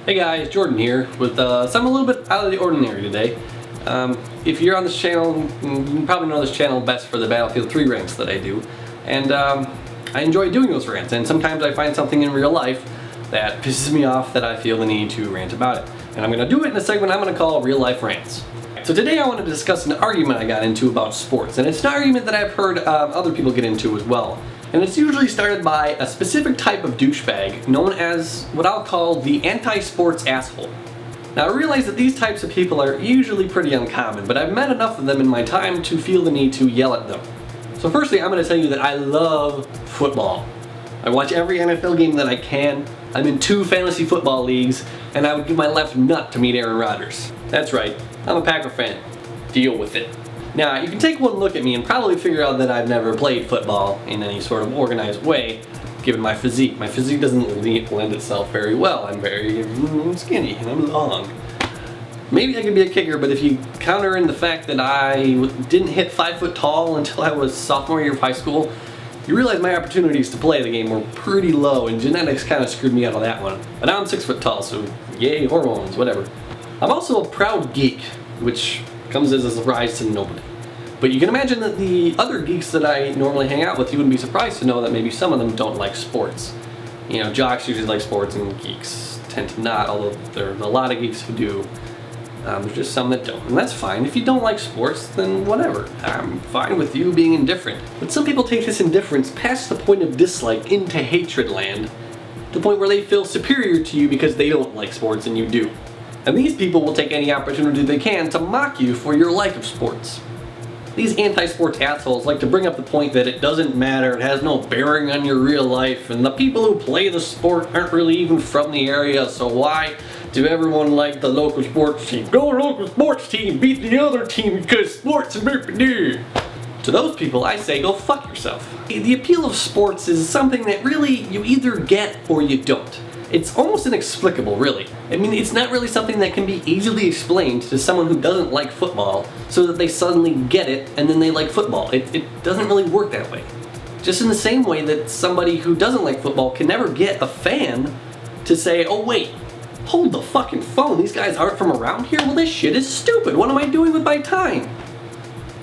Hey guys, Jordan here with something a little bit out of the ordinary today. If you're on this channel, you probably know this channel best for the Battlefield 3 rants that I do. And I enjoy doing those rants, and sometimes I find something in real life that pisses me off that I feel the need to rant about it. And I'm going to do it in a segment I'm going to call Real Life Rants. So today I want to discuss an argument I got into about sports, and it's an argument that I've heard other people get into as well. And it's usually started by a specific type of douchebag known as what I'll call the anti-sports asshole. Now I realize that these types of people are usually pretty uncommon, but I've met enough of them in my time to feel the need to yell at them. So firstly, I'm going to tell you that I love football. I watch every NFL game that I can. I'm in 2 fantasy football leagues, and I would give my left nut to meet Aaron Rodgers. That's right, I'm a Packer fan. Deal with it. Now, you can take one look at me and probably figure out that I've never played football in any sort of organized way, given my physique. My physique doesn't lend itself very well. I'm very skinny and I'm long. Maybe I could be a kicker, but if you counter in the fact that I didn't hit 5 foot tall until I was sophomore year of high school, you realize my opportunities to play the game were pretty low, and genetics kind of screwed me out of that one. But now I'm 6 foot tall, so yay, hormones, whatever. I'm also a proud geek, which comes as a surprise to nobody. But you can imagine that the other geeks that I normally hang out with, you wouldn't be surprised to know that maybe some of them don't like sports. You know, jocks usually like sports and geeks tend to not, although there are a lot of geeks who do. There's just some that don't, and that's fine. If you don't like sports, then whatever. I'm fine with you being indifferent. But some people take this indifference past the point of dislike into hatred land, to the point where they feel superior to you because they don't like sports and you do. And these people will take any opportunity they can to mock you for your like of sports. These anti-sports assholes like to bring up the point that it doesn't matter, it has no bearing on your real life, and the people who play the sport aren't really even from the area, so why do everyone like the local sports team? Go local sports team, beat the other team because sports are burp-a-doo. To those people, I say go fuck yourself. The appeal of sports is something that really you either get or you don't. It's almost inexplicable, really. I mean, it's not really something that can be easily explained to someone who doesn't like football so that they suddenly get it and then they like football. It doesn't really work that way. Just in the same way that somebody who doesn't like football can never get a fan to say, oh wait, hold the fucking phone, these guys aren't from around here? Well, this shit is stupid. What am I doing with my time?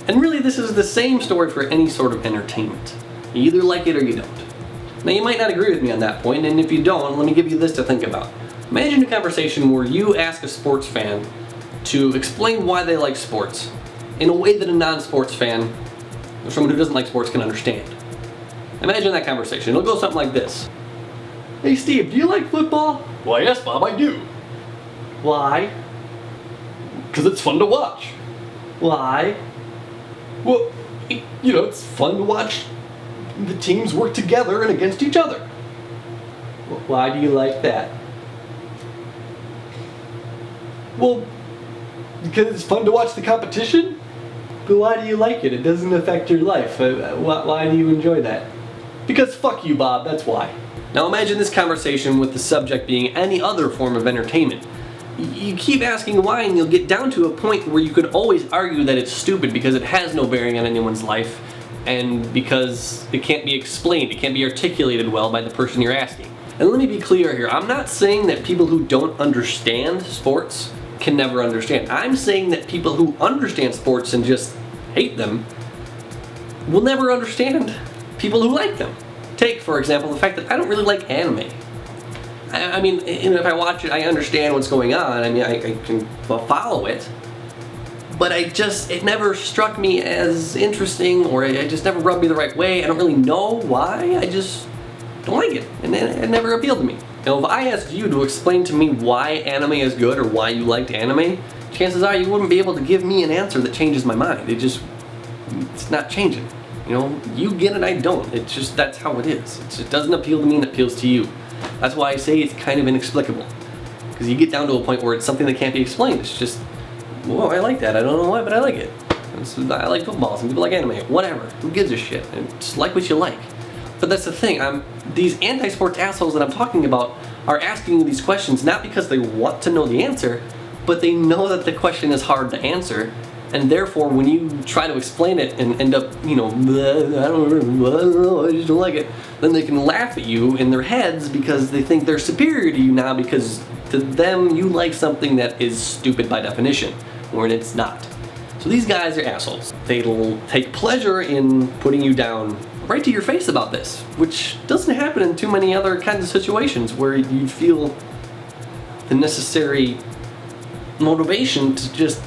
And really, this is the same story for any sort of entertainment. You either like it or you don't. Now, you might not agree with me on that point, and if you don't, let me give you this to think about. Imagine a conversation where you ask a sports fan to explain why they like sports in a way that a non-sports fan, or someone who doesn't like sports, can understand. Imagine that conversation. It'll go something like this. Hey Steve, do you like football? Why yes, Bob, I do. Why? Because it's fun to watch. Why? Well, you know, it's fun to watch the teams work together and against each other. Why do you like that? Well, because it's fun to watch the competition? But why do you like it? It doesn't affect your life. Why do you enjoy that? Because fuck you, Bob, that's why. Now imagine this conversation with the subject being any other form of entertainment. You keep asking why, and you'll get down to a point where you could always argue that it's stupid because it has no bearing on anyone's life, and because it can't be explained, it can't be articulated well by the person you're asking. And let me be clear here, I'm not saying that people who don't understand sports can never understand. I'm saying that people who understand sports and just hate them will never understand people who like them. Take, for example, the fact that I don't really like anime. I mean, if I watch it, I understand what's going on. I mean, I can follow it. But it never struck me as interesting, or it just never rubbed me the right way. I don't really know why, I just don't like it, and it never appealed to me. Now, if I asked you to explain to me why anime is good, or why you liked anime, chances are you wouldn't be able to give me an answer that changes my mind. It's not changing. You know, you get it, I don't. It's just, that's how it is. It doesn't appeal to me, and it appeals to you. That's why I say it's kind of inexplicable. Because you get down to a point where it's something that can't be explained. It's just, whoa, I like that. I don't know why, but I like it. I like football. Some people like anime. Whatever. Who gives a shit? And just like what you like. But that's the thing. These anti-sports assholes that I'm talking about are asking you these questions not because they want to know the answer, but they know that the question is hard to answer, And therefore, when you try to explain it and end up, I don't know, I just don't like it, then they can laugh at you in their heads because they think they're superior to you now because to them you like something that is stupid by definition, when it's not. So these guys are assholes. They'll take pleasure in putting you down right to your face about this, which doesn't happen in too many other kinds of situations where you feel the necessary motivation to just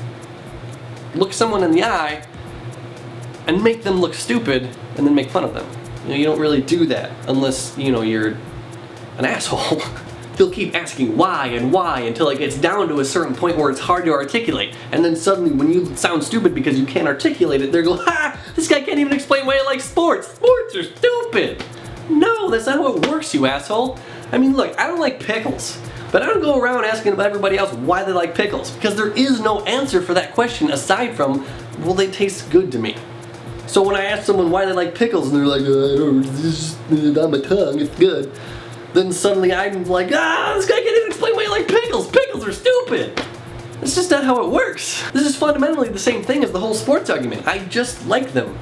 look someone in the eye and make them look stupid and then make fun of them. You don't really do that unless, you're an asshole. They'll keep asking why and why until it gets down to a certain point where it's hard to articulate. And then suddenly when you sound stupid because you can't articulate it, they're going, ha! This guy can't even explain why he likes sports. Sports are stupid. No, that's not how it works, you asshole. I mean, look, I don't like pickles. But I don't go around asking everybody else why they like pickles, because there is no answer for that question aside from, well, they taste good to me. So when I ask someone why they like pickles and they're like, I don't know, this is on my tongue, it's good. Then suddenly I'm like, this guy can't even explain why you like pickles. Pickles are stupid. That's just not how it works. This is fundamentally the same thing as the whole sports argument. I just like them.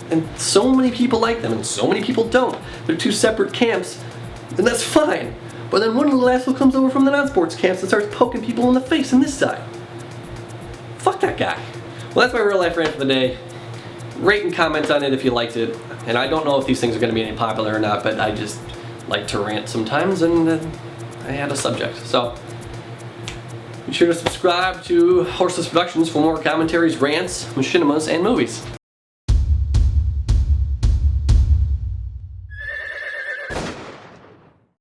And so many people like them and so many people don't. They're two separate camps, and that's fine. But then one little asshole comes over from the non-sports camps and starts poking people in the face on this side. Fuck that guy. Well, that's my real life rant for the day. Rate and comment on it if you liked it. And I don't know if these things are going to be any popular or not, but I just like to rant sometimes, and I had a subject. So be sure to subscribe to Horseless Productions for more commentaries, rants, machinimas, and movies.